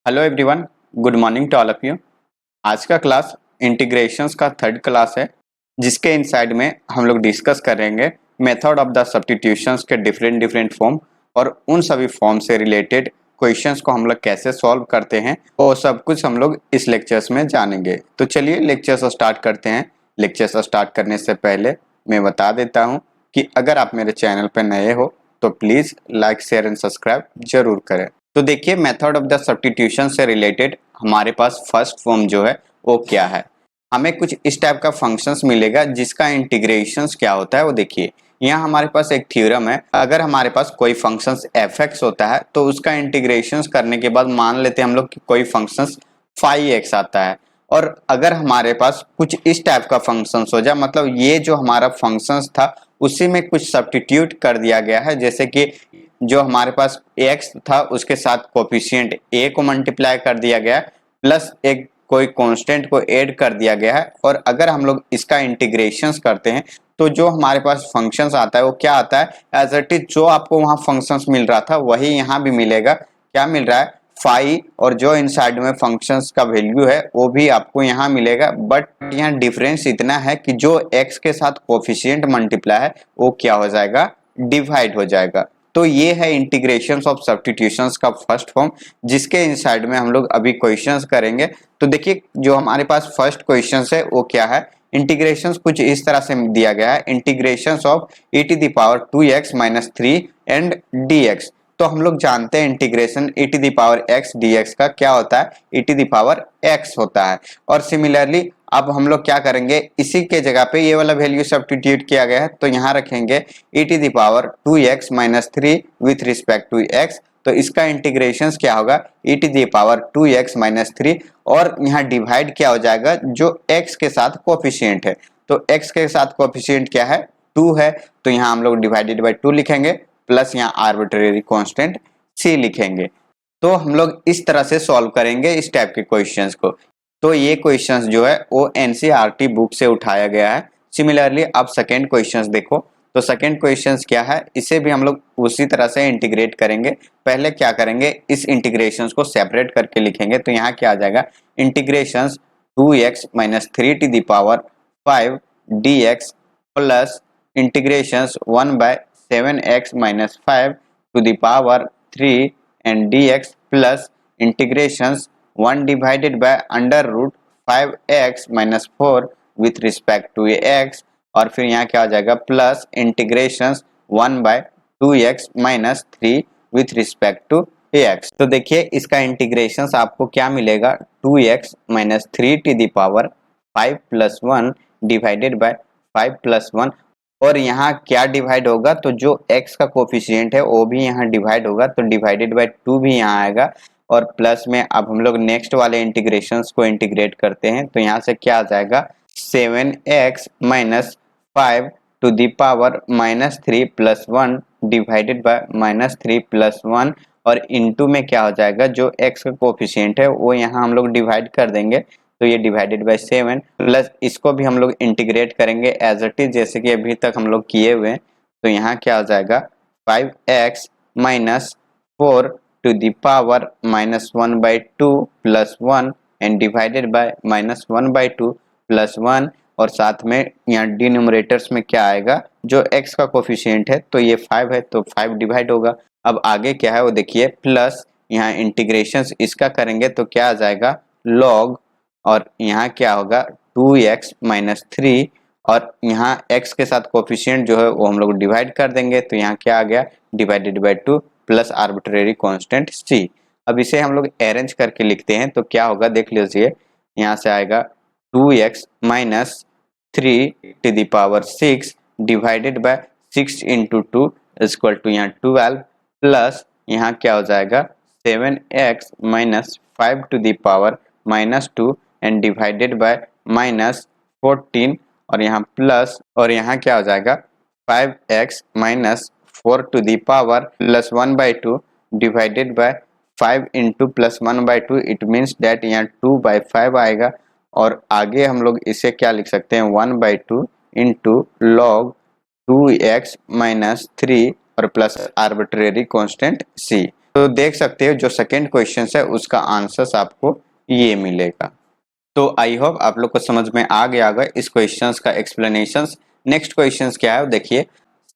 Hello everyone, good morning to all of you. आज का class integrations का third class है, जिसके इनसाइड में हम लोग डिस्कस करेंगे मेथड ऑफ द सब्स्टिट्यूशंस के डिफरेंट डिफरेंट फॉर्म और उन सभी फॉर्म से रिलेटेड क्वेश्चंस को हम लोग कैसे सॉल्व करते हैं वो सब कुछ हम लोग इस लेक्चर्स में जानेंगे। तो चलिए लेक्चर्स स्टार्ट करते हैं। लेक्चर्स स्टार्ट करने से पहले मैं बता देता हूँ कि अगर आप मेरे चैनल पर नए हो तो please like share and subscribe जरूर करें। तो देखिए मेथड ऑफ द सब्स्टिट्यूशन से रिलेटेड हमारे पास फर्स्ट फॉर्म जो है वो क्या है। हमें कुछ इस टाइप का फंक्शंस मिलेगा जिसका इंटीग्रेशंस क्या होता है वो देखिए। यहाँ हमारे पास एक थ्योरम है, अगर हमारे पास कोई फंक्शंस fx होता है तो उसका इंटीग्रेशंस करने के बाद मान लेते हैं हम लोग कि कोई फंक्शंस फाई एक्स आता है, और अगर हमारे पास कुछ इस टाइप का फंक्शंस हो जाए, मतलब ये जो हमारा फंक्शंस था उसी में कुछ सब्स्टिट्यूट कर दिया गया है, जैसे कि जो हमारे पास x था उसके साथ कोफिशिएंट a को मल्टीप्लाई कर दिया गया प्लस एक कोई कांस्टेंट को ऐड कर दिया गया है, और अगर हम लोग इसका इंटीग्रेशंस करते हैं तो जो हमारे पास फंक्शंस आता है वो क्या आता है एज इट इज। जो आपको वहां फंक्शंस मिल रहा था वही यहाँ भी मिलेगा। क्या मिल रहा है? फाई, और जो इनसाइड में फंक्शंस का वैल्यू है वो भी आपको यहाँ मिलेगा, बट यहाँ डिफरेंस इतना है कि जो x के साथ कोफिशिएंट मल्टीप्लाई है वो क्या हो जाएगा, डिवाइड हो जाएगा। तो ये है इंटीग्रेशंस ऑफ सब्स्टिट्यूशंस का फर्स्ट फॉर्म, जिसके इनसाइड में हम लोग अभी क्वेश्चंस करेंगे। तो देखिए जो हमारे पास फर्स्ट क्वेश्चंस है वो क्या है। इंटीग्रेशंस कुछ इस तरह से दिया गया है, integrations of e to the power 2x minus 3 and dx। तो हम लोग जानते हैं integration e to the power x dx का क्या होता है, e to the power x होता है। और सिमिलरली अब हम लोग क्या करेंगे, इसी के जगह पे ये वाला वैल्यू सब्स्टिट्यूट किया गया है तो यहाँ रखेंगे e to the power 2x minus 3 with respect to x। तो इसका इंटीग्रेशन क्या होगा, e to the power 2x minus 3, और यहाँ डिवाइड क्या हो जाएगा, जो x के साथ कोफिशिएंट है। तो x के साथ कोफिशिएंट क्या है, 2 है, तो यहाँ हम लोग डिवाइडेड बाई 2 लिखेंगे प्लस यहाँ आर्बिट्रेरी कांस्टेंट c लिखेंगे। तो हम लोग इस तरह से सॉल्व करेंगे इस टाइप के क्वेश्चंस को। तो ये क्वेश्चंस जो है वो एनसीईआरटी बुक से उठाया गया है। सिमिलरली आप सेकेंड क्वेश्चंस देखो, तो सेकेंड क्वेश्चंस क्या है, इसे भी हम लोग उसी तरह से इंटीग्रेट करेंगे। पहले क्या करेंगे, इस इंटीग्रेशंस को सेपरेट करके लिखेंगे। तो यहाँ क्या आ जाएगा, integrations 2x minus 3 to the power 5 dx plus integrations 1/7x minus 5 to the power 3 and dx plus integrations 1 divided by under root 5x minus 4 with respect to x, और फिर यहाँ क्या आ जाएगा plus integrations 1/2x minus 3 with respect to x। तो देखिए इसका integrations आपको क्या मिलेगा, 2x minus 3 to the power 5 plus 1 divided by 5 plus 1, और यहाँ क्या डिवाइड होगा, तो जो x का कोफिशिएंट है वो भी यहाँ डिवाइड होगा, तो डिवाइडेड बाय 2 भी यहाँ आएगा, और प्लस में अब हम लोग नेक्स्ट वाले इंटीग्रेशंस को इंटीग्रेट करते हैं। तो यहाँ से क्या आ जाएगा, 7x minus 5 to the power minus 3 plus 1 divided by minus 3 plus 1, और इनटू में क्या हो जाएगा, जो x का कोफिशिएंट है वो यहाँ हम लोग डिवाइड कर देंगे, तो ये डिवाइडेड बाय 7 प्लस इसको भी हम लोग इंटीग्रेट करेंगे एज इट इज जैसे कि अभी तक हम लोग किए हुए। तो यहाँ क्या हो जाएगा, 5x minus 4 to the power minus 1/2 plus 1 and divided by minus 1/2 plus 1, और साथ में यहाँ डिनोमिनेटर्स में क्या आएगा, जो x का कोफिशिएंट है तो ये 5 है तो 5 डिवाइड होगा। अब आगे क्या है वो देखिए, प्लस यहाँ इंटीग्रेशंस इसका करेंगे तो क्या आ जाएगा log, और यहाँ क्या होगा 2x माइनस 3, और यहाँ x के साथ कोफिशिएंट जो है वो हम लोग डिवाइड कर देंगे, तो यहाँ क्या आ गया divided by 2 plus arbitrary constant c। अब इसे हम लोग अरेंज करके लिखते हैं तो क्या होगा देख लीजिए, यहाँ से आएगा 2x minus 3 to the power 6 divided by 6 into 2 equal to यहाँ 12 प्लस यहाँ क्या हो जाएगा 7x minus 5 to the power minus 2 and divided by minus 14, और यहाँ प्लस, और यहाँ क्या हो जाएगा 5x minus 4 to the power plus 1/2 divided by 5 into plus 1/2, it means that यहाँ 2/5 आएगा, और आगे हम लोग इसे क्या लिख सकते हैं 1/2 इंटू लॉग 2x माइनस 3 और प्लस आर्बिट्रेरी कांस्टेंट c। तो देख सकते हो जो सेकेंड क्वेश्चन है उसका आंसर आपको ये मिलेगा। तो आई होप आप लोग को समझ में आ गया होगा इस क्वेश्चंस का एक्सप्लेनेशंस। नेक्स्ट क्वेश्चंस क्या है देखिए,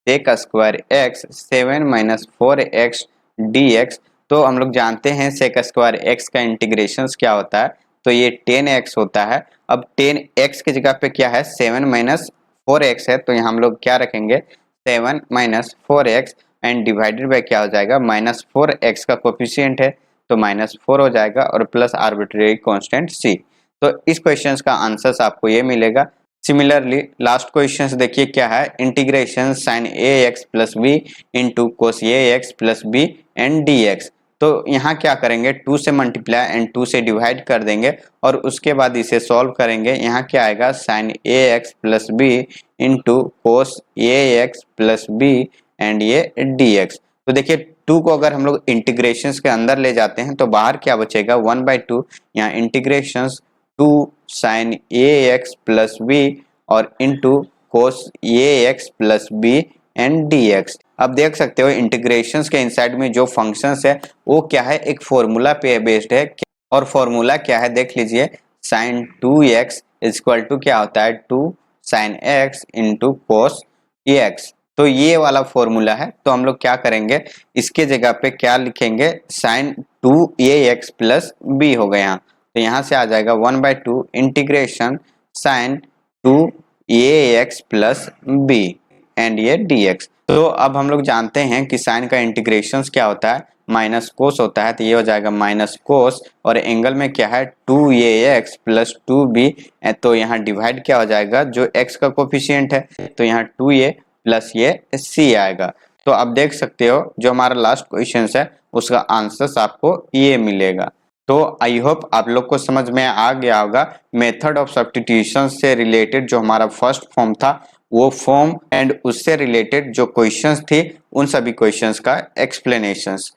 sec square x 7 minus 4x dx। तो हम लोग जानते हैं सेक स्क्वायर एक्स का इंटीग्रेशंस क्या होता है, तो ये 10x होता है। अब 10x की जगह पे क्या है 7 माइनस 4x है, तो यहाँ हम लोग क्या रखेंगे 7 minus 4x and divided bye क्या हो जाएगा -4x का कोफिशिएंट है तो -4 हो जाएगा और प्लस आर्बिट्रेरी कांस्टेंट c। तो इस क्वेश्चन का आंसर आपको ये मिलेगा। सिमिलरली लास्ट क्वेश्चन देखिए क्या है, integration sine a x plus b into cos a x plus b and d x. तो यहाँ क्या करेंगे 2 से मल्टीप्लाई एंड 2 से डिवाइड कर देंगे और उसके बाद इसे सॉल्व करेंगे। यहाँ क्या आएगा sine a x plus b into cos a x plus b and ये डी एक्स। तो देखिए 2 को अगर हम लोग इंटीग्रेशन के अंदर ले जाते हैं तो बाहर क्या बचेगा 1/2, यहाँ integration 2 sine a x plus b और into cos a x plus b and d x. अब देख सकते हो इंटीग्रेशंस के इनसाइड में जो फंक्शंस है वो क्या है एक फॉर्मूला पे बेस्ड है और फॉर्मूला क्या है देख लीजिए, साइन 2x इक्वल टू क्या होता है 2 sine x into cos x. तो ये वाला फॉर्मूला है, तो हम लोग क्या करेंगे इसके जगह पे क्या लिखेंगे साइन 2ax प्लस बी हो गया। तो यहाँ से आ जाएगा 1/2 integration sine 2ax plus b and ये dx। तो अब हम लोग जानते हैं कि साइन का इंटीग्रेशन क्या होता है माइनस कोस होता है, तो ये हो जाएगा माइनस कोस और एंगल में क्या है 2ax प्लस 2b। तो यहाँ डिवाइड क्या हो जाएगा जो x का कोफिशिएंट है तो यहाँ 2a प्लस ये c आएगा। तो आप देख सकते हो जो हमारा लास्ट क्वेश्चन है उसका आंसर आपको ये मिलेगा। तो आई होप आप लोग को समझ में आ गया होगा मेथड ऑफ सब्स्टिट्यूशन से रिलेटेड जो हमारा फर्स्ट फॉर्म था वो फॉर्म एंड उससे रिलेटेड जो क्वेश्चंस थे उन सभी क्वेश्चंस का एक्सप्लेनेशंस।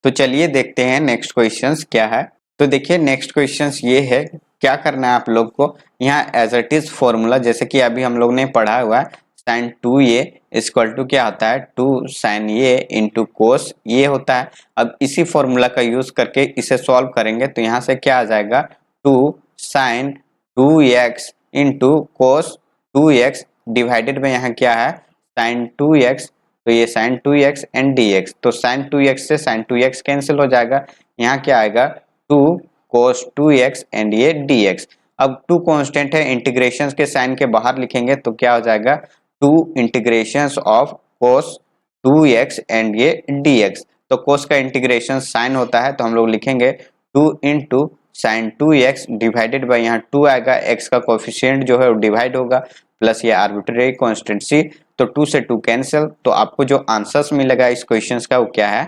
तो चलिए देखते हैं नेक्स्ट क्वेश्चंस क्या है। तो देखिए नेक्स्ट क्वेश्चंस ये है, क्या करना है आप लोग को यहाँ एज इट इज फॉर्मूला जैसे कि अभी हम लोग ने पढ़ा हुआ है साइन 2a इक्वल टू क्या होता है 2 साइन ए इंटू कोस ये होता है। अब इसी फॉर्मूला का यूज करके इसे सॉल्व करेंगे तो यहाँ से क्या आ जाएगा 2 sine 2x into cos 2x divided में यहाँ क्या है साइन 2x, तो ये साइन 2x एंड dx। तो साइन 2x से साइन 2x कैंसिल हो जाएगा, यहाँ क्या आएगा 2 कोस 2x एंड ये dx। अब 2 कांस्टेंट है इंटीग्रेशन के साइन के बाहर लिखेंगे तो क्या हो जाएगा 2 integration of cos 2x and ये dx। तो कोस का इंटीग्रेशन साइन होता है तो हम लोग लिखेंगे 2 into sine 2x divided by यहाँ 2 आएगा, x का कोफिशिएंट जो है वो डिवाइड होगा प्लस ये आर्बिट्रेरी कांस्टेंट c। तो 2 से 2 कैंसिल, तो आपको जो आंसर्स मिलेगा इस क्वेश्चंस का वो क्या है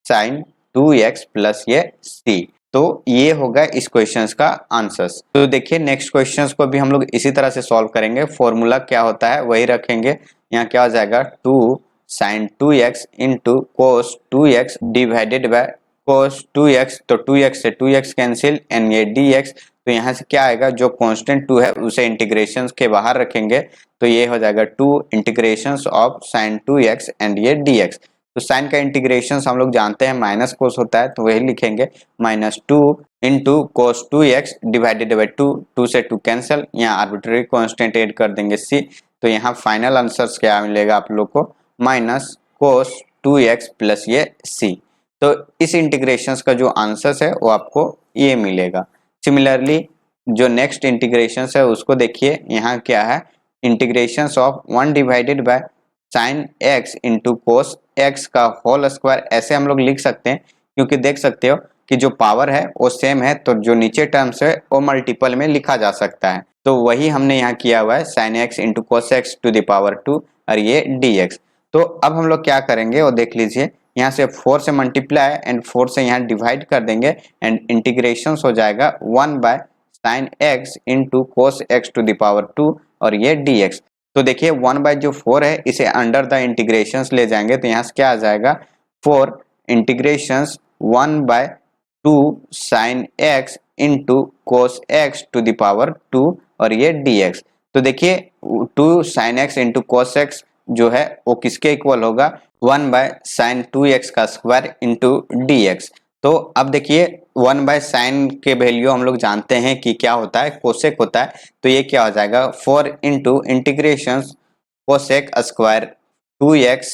साइन 2x प्लस ये c। तो ये होगा इस क्वेश्चंस का आंसर्स। तो देखिए नेक्स्ट क्वेश्चंस को भी हम लोग इसी तरह से सॉल्व करेंगे, फॉर्मूला क्या होता है वही रखेंगे। यहाँ क्या हो जाएगा 2 sine 2x into cos 2x divided by cos 2x, तो 2x से 2x कैंसिल एंड ये dx। तो यहाँ से क्या आएगा जो कांस्टेंट 2 है उसे इंटीग्रेशन के बाहर रखेंगे तो ये हो जाएगा 2 integration of sine 2x and ये dx। तो साइन का इंटीग्रेशन हम लोग जानते हैं माइनस कोस होता है तो वही लिखेंगे -2 into cos 2x divided by 2, 2 से 2 कैंसिल, यहाँ आर्बिट्रेरी कांस्टेंट ऐड कर देंगे c। तो यहाँ फाइनल आंसर क्या मिलेगा आप लोग को माइनस कोस 2x प्लस ये c। तो इस इंटीग्रेशन का जो आंसर है वो आपको ये मिलेगा। सिमिलरली जो नेक्स्ट इंटीग्रेशन है उसको देखिए, यहाँ क्या है integration of 1 divided bye sine x into cos x का होल स्क्वायर। ऐसे हम लोग लिख सकते हैं क्योंकि देख सकते हो कि जो पावर है वो सेम है तो जो नीचे टर्म्स है वो मल्टीपल में लिखा जा सकता है। तो वही हमने यहाँ किया हुआ है sine x into cos x to the power 2 और ये dx। तो अब हम लोग क्या करेंगे वो देख लीजिए, यहाँ से 4 से मल्टीप्लाई एंड 4 से यहाँ डिवाइड कर देंगे एंड इंटीग्रेशन हो जाएगा 1 by sine x into cos x to the power 2 और ये dx। तो देखिए 1 बाय जो 4 है इसे अंडर द इंटीग्रेशन ले जाएंगे तो यहाँ से क्या आ जाएगा 4 integration 1 by 2 sine x into cos x to the power 2 और ये dx। तो देखिए 2 sine x into cos x जो है वो किसके इक्वल होगा 1/sin 2x का स्क्वायर इंटू डी एक्स। तो अब देखिए 1/sin के वैल्यू हम लोग जानते हैं कि क्या होता है, कोसेक होता है। तो ये क्या हो जाएगा 4 into integration cosec square 2x,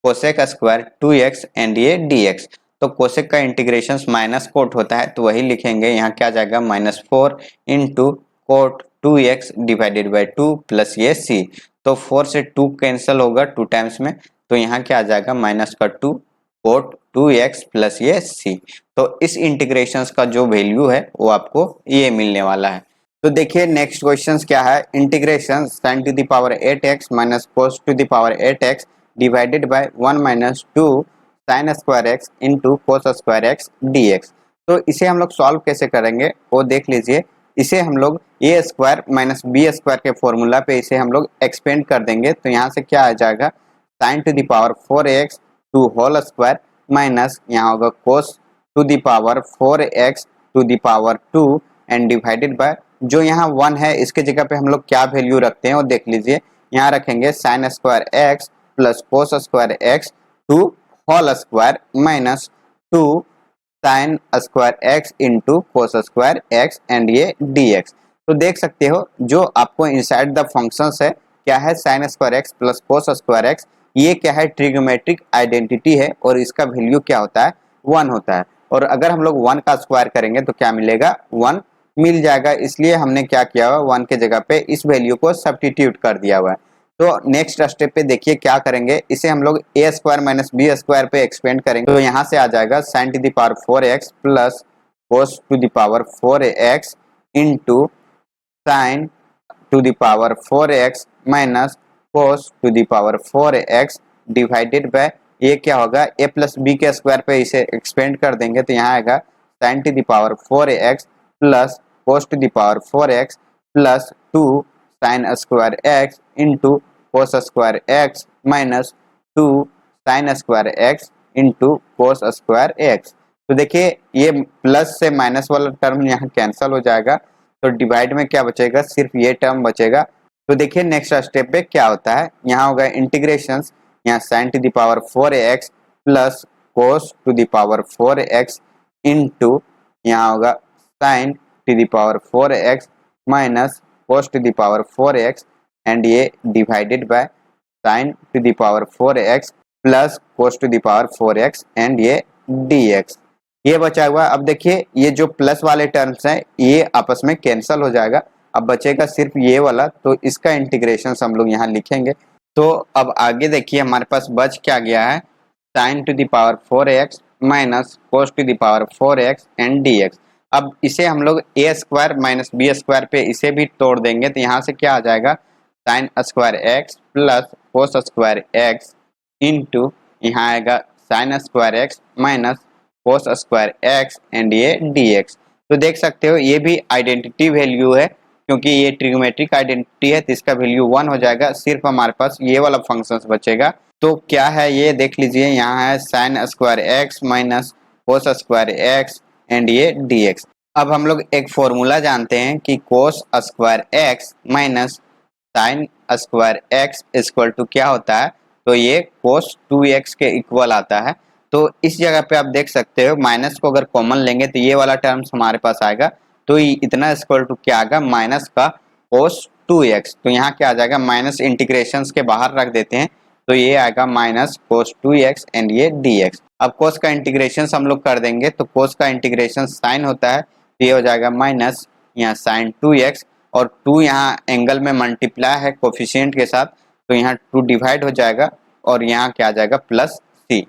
cosec square 2x and ये dx। तो कोसेक का इंटीग्रेशन माइनस कोट होता है, तो वही लिखेंगे। यहाँ क्या जाएगा -4 into coat 2x divided by 2 plus ये c। तो 4 से 2 कैंसिल होगा 2 टाइम्स में, तो यहाँ क्या आ जाएगा -2 कोट 2x प्लस ये c। तो इस इंटीग्रेशन का जो वैल्यू है वो आपको ये मिलने वाला है। तो देखिए नेक्स्ट क्वेश्चन क्या है, integration sin to the power 8x minus cos to the power 8x divided by 1 minus 2 sine square x into cos square x d x. तो इसे हम लोग सॉल्व कैसे करेंगे वो देख लीजिए। इसे हम लोग a square minus b square के फॉर्मूला पे इसे हम लोग एक्सपेंड कर देंगे। तो यहाँ से क्या आ जाएगा sine to the power 4x to whole square minus यहाँ होगा cos to the power 4x to the power 2 and divided by जो यहाँ 1 है इसके जगह पे हम लोग क्या वैल्यू रखते हैं वो देख लीजिए। यहाँ रखेंगे sine square x plus cos square x to whole square minus 2 sine square x into cos square x and ये डी एक्स। तो देख सकते हो जो आपको इनसाइड द फंक्शंस है क्या है sign square x plus cos square x, ये क्या है ट्रिग्नोमेट्रिक आइडेंटिटी है और इसका वैल्यू क्या होता है 1 होता है। और अगर हम लोग 1 का स्क्वायर करेंगे तो क्या मिलेगा 1 मिल जाएगा। इसलिए हमने क्या किया हुआ 1 के जगह पे इस वैल्यू को सब्स्टिट्यूट कर दिया हुआ है। तो नेक्स्ट स्टेप पे देखिए क्या करेंगे, इसे हम लोग a square minus b square पे एक्सपेंड करेंगे। तो यहाँ से आ जाएगा sine to the power 4x plus cos to the power 4x into sine to the power 4x minus cos to the power 4x divided by ये क्या होगा a प्लस बी के स्क्वायर पे इसे एक्सपेंड कर देंगे। तो यहाँ आएगा sine to the power 4x plus cos to the power 4x plus 2 sine square x into cos square x minus 2 sine square x into cos square x. तो देखिए ये प्लस से माइनस वाला टर्म यहाँ कैंसिल हो जाएगा, तो divide में क्या बचेगा सिर्फ ये टर्म बचेगा। तो देखिए नेक्स्ट स्टेप पे क्या होता है, यहाँ होगा इंटीग्रेशन यहाँ sine to the power 4x plus cos to the power 4x into यहाँ होगा sine to the power 4x minus cos to the power 4x and ये divided by sin to the power 4x plus cos to the power 4x and ये dx। ये बचा हुआ। अब देखिए ये जो प्लस वाले टर्म्स हैं ये आपस में कैंसिल हो जाएगा, अब बचेगा सिर्फ ये वाला। तो इसका इंटीग्रेशन हम लोग यहाँ लिखेंगे। तो अब आगे देखिए हमारे पास बच क्या गया है sin to the power 4x minus cos to the power 4x and dx। अब इसे हम लोग a square minus b square पे इसे भी तोड़ देंगे। तो यहाँ से क्या आ जाएगा sign square x plus cos square x into यहाँ आएगा sign square x minus cos square x and ये डी एक्स। तो देख सकते हो ये भी आइडेंटिटी वैल्यू है, क्योंकि ये ट्रिग्नोमेट्रिक आइडेंटिटी है तो इसका वैल्यू 1 हो जाएगा। सिर्फ हमारे पास ये वाला फंक्शन बचेगा। तो क्या है ये देख लीजिए, यहाँ है sign square x minus cos square x and ये dx। अब हम लोग एक फॉर्मूला जानते हैं कि cos square x minus sine square x equal to क्या होता है, तो ये कोस 2x के इक्वल आता है। तो इस जगह पे आप देख सकते हो माइनस को अगर कॉमन लेंगे तो ये वाला टर्म्स हमारे पास आएगा। तो इतना इक्वल टू क्या आएगा माइनस का कोस 2x। तो यहाँ क्या आ जाएगा माइनस इंटीग्रेशन के बाहर रख देते हैं, तो ये आएगा माइनस कोस 2x एंड ये dx। अब कोस का इंटीग्रेशन हम लोग कर देंगे। तो कोस का इंटीग्रेशन साइन होता है, तो ये हो जाएगा माइनस यहाँ साइन 2x और 2 यहाँ एंगल में मल्टीप्लाई है कोफिशिएंट के साथ, तो यहाँ 2 डिवाइड हो जाएगा और यहाँ क्या आ जाएगा प्लस c।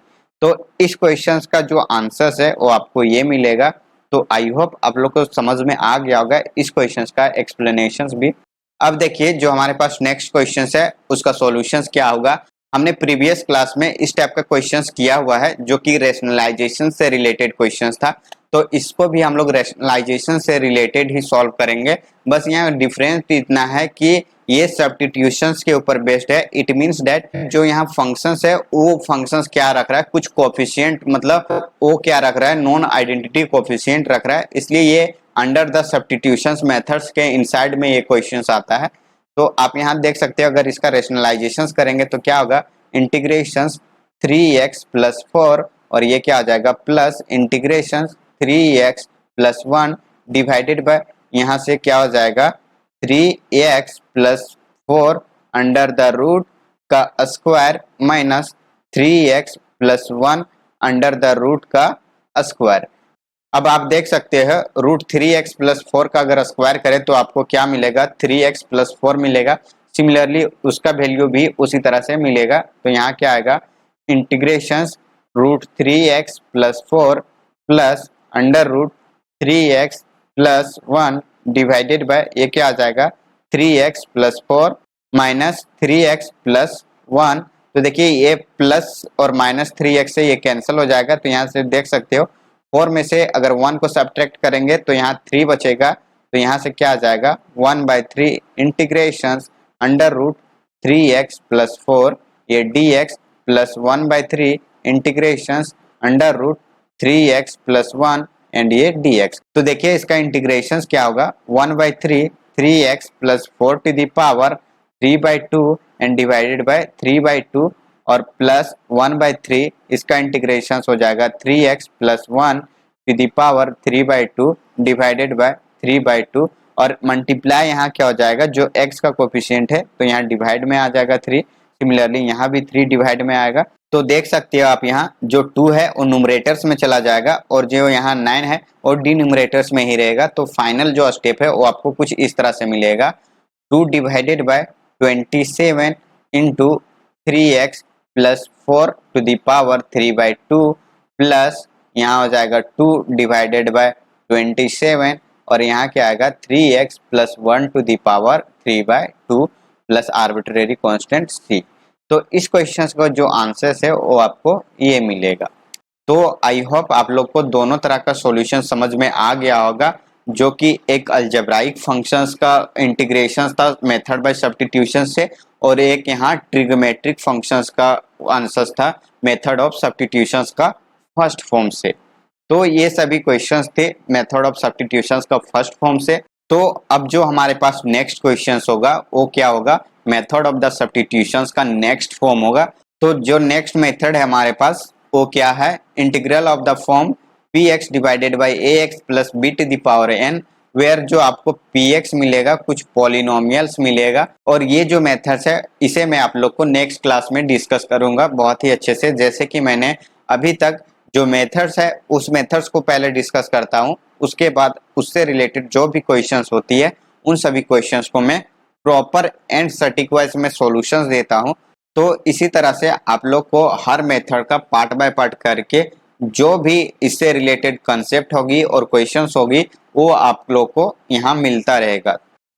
तो इस क्वेश्चन का जो आंसर है वो आपको ये मिलेगा। तो आई होप आप लोग को समझ में आ गया होगा इस क्वेश्चन का एक्सप्लेनेशन भी। अब देखिए जो हमारे पास नेक्स्ट क्वेश्चन है उसका सॉल्यूशन क्या होगा। हमने प्रीवियस क्लास में इस टाइप का क्वेश्चंस किया हुआ है जो कि रैशनलाइजेशन से रिलेटेड क्वेश्चंस था। तो इसको भी हम लोग रैशनलाइजेशन से रिलेटेड ही सॉल्व करेंगे। बस यहाँ डिफरेंस इतना है कि ये सब्स्टिट्यूशंस के ऊपर बेस्ड है। इट मींस दैट जो यहाँ फंक्शंस है वो फंक्शंस क्या रख रहा है, कुछ कोफिशिएंट मतलब वो क्या रख रहा है नॉन आइडेंटिटी कोफिशिएंट रख रहा है, इसलिए ये अंडर द सब्स्टिट्यूशंस मेथड्स के इनसाइड में ये क्वेश्चंस आता है। तो आप यहाँ देख सकते हो अगर इसका रैशनलाइजेशन करेंगे तो क्या होगा इंटीग्रेशन 3x प्लस 4 और ये क्या आ जाएगा plus integration 3x plus 1 divided by यहाँ से क्या हो जाएगा 3x plus 4 under the root का square minus 3x plus 1 under the root का स्क्वायर। अब आप देख सकते हैं रूट 3x प्लस 4 का अगर स्क्वायर करें तो आपको क्या मिलेगा 3x प्लस 4 मिलेगा। सिमिलरली उसका वैल्यू भी उसी तरह से मिलेगा। तो यहाँ क्या आएगा integration root 3x plus 4 plus under root 3x plus 1 divided by ये क्या आ जाएगा 3x plus 4 minus 3x plus 1। तो देखिए ये प्लस और माइनस 3x से ये कैंसिल हो जाएगा। तो यहाँ से देख सकते हो 4 में से अगर 1 को सब्ट्रैक्ट करेंगे तो यहाँ 3 बचेगा। तो यहाँ से क्या आ जाएगा 1/3 integration under root 3x plus 4 ये dx plus 1/3 integration under root 3x plus 1 and ये dx। तो देखिए इसका इंटीग्रेशन क्या होगा 1/3 3x plus 4 to the power 3/2 and divided by 3/2 और प्लस 1/3 इसका इंटीग्रेशन हो जाएगा 3x plus 1 to the power 3/2 divided by 3/2 और मल्टीप्लाई यहाँ क्या हो जाएगा जो x का कोफिशिएंट है तो यहाँ डिवाइड में आ जाएगा 3। सिमिलरली यहाँ भी 3 डिवाइड में आएगा। तो देख सकते हो आप यहाँ जो 2 है वो न्यूमरेटर्स में चला जाएगा और जो यहाँ 9 है वो डिन्यूमरेटर्स में ही रहेगा। तो फाइनल जो स्टेप है वो आपको कुछ इस तरह से मिलेगा 2 divided by 27 into 3x plus 4 to the power 3/2 plus यहाँ हो जाएगा 2 डिवाइडेड बाय 27 और यहाँ क्या आएगा 3x plus 1 to the power 3/2 plus arbitrary constant c। तो इस क्वेश्चन का जो आंसर है वो आपको ये मिलेगा। तो आई होप आप लोग को दोनों तरह का सॉल्यूशन समझ में आ गया होगा, जो कि एक अलजेब्राइक फंक्शंस का इंटीग्रेशन था मेथड बाय सब्स्टिट्यूशन से और एक यहाँ ट्रिग्नोमेट्रिक फंक्शंस का आंसर था मेथड ऑफ सब्स्टिट्यूशंस का फर्स्ट फॉर्म से। तो ये सभी क्वेश्चंस थे मेथड ऑफ सब्स्टिट्यूशंस का फर्स्ट फॉर्म से। तो अब जो हमारे पास नेक्स्ट क्वेश्चंस होगा वो क्या होगा मेथड ऑफ द सब्स्टिट्यूशंस का नेक्स्ट फॉर्म होगा। तो जो नेक्स्ट मेथड है हमारे पास वो क्या है integral of the form px divided by ax plus b to the power n where जो आपको px मिलेगा कुछ पॉलिनोमियल्स मिलेगा। और ये जो मेथड्स है इसे मैं आप लोग को नेक्स्ट क्लास में डिस्कस करूंगा बहुत ही अच्छे से। जैसे कि मैंने अभी तक जो मेथड्स है उस मेथड्स को पहले डिस्कस करता हूँ, उसके बाद उससे रिलेटेड जो भी क्वेश्चंस होती है उन सभी क्वेश्चंस को मैं प्रॉपर एंड सटीक वाइज में सॉल्यूशंस देता हूँ। तो इसी तरह से आप लोग को हर मेथड का पार्ट बाय पार्ट करके जो भी इससे रिलेटेड कंसेप्ट होगी और क्वेश्चंस होगी वो आप लोग को यहाँ मिलता रहेगा।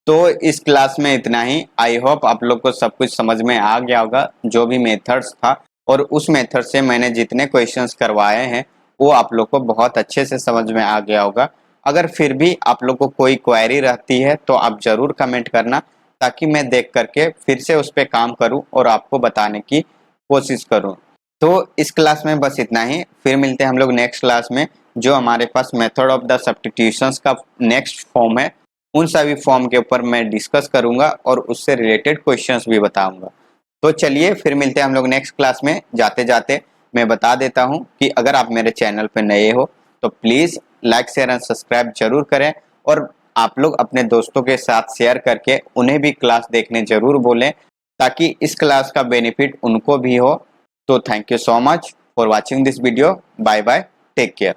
तो इस क्लास में इतना ही। आई होप आप लोग को सब कुछ समझ में आ गया होगा जो भी मेथड्स था और उस मेथड से मैंने जितने क्वेश्चंस करवाए हैं वो आप लोग को बहुत अच्छे से समझ में आ गया होगा। अगर फिर भी आप लोग को कोई क्वेरी रहती है तो आप ज़रूर कमेंट करना, ताकि मैं देख करके फिर से उस पर काम करूं और आपको बताने की कोशिश करूं। तो इस क्लास में बस इतना ही। फिर मिलते हैं हम लोग नेक्स्ट क्लास में, जो हमारे पास मेथड ऑफ द सब्स्टिट्यूशंस का नेक्स्ट फॉर्म है उन सभी फॉर्म के ऊपर मैं डिस्कस करूंगा और उससे रिलेटेड क्वेश्चंस भी बताऊंगा। तो चलिए फिर मिलते हैं हम लोग नेक्स्ट क्लास में। जाते जाते मैं बता देता हूं कि अगर आप मेरे चैनल पर नए हो तो please like share and subscribe जरूर करें और आप लोग अपने दोस्तों के साथ शेयर करके उन्हें भी क्लास देखने जरूर बोलें, ताकि इस क्लास का बेनिफिट उनको भी हो। तो thank you so much for watching this video. Bye bye, take care.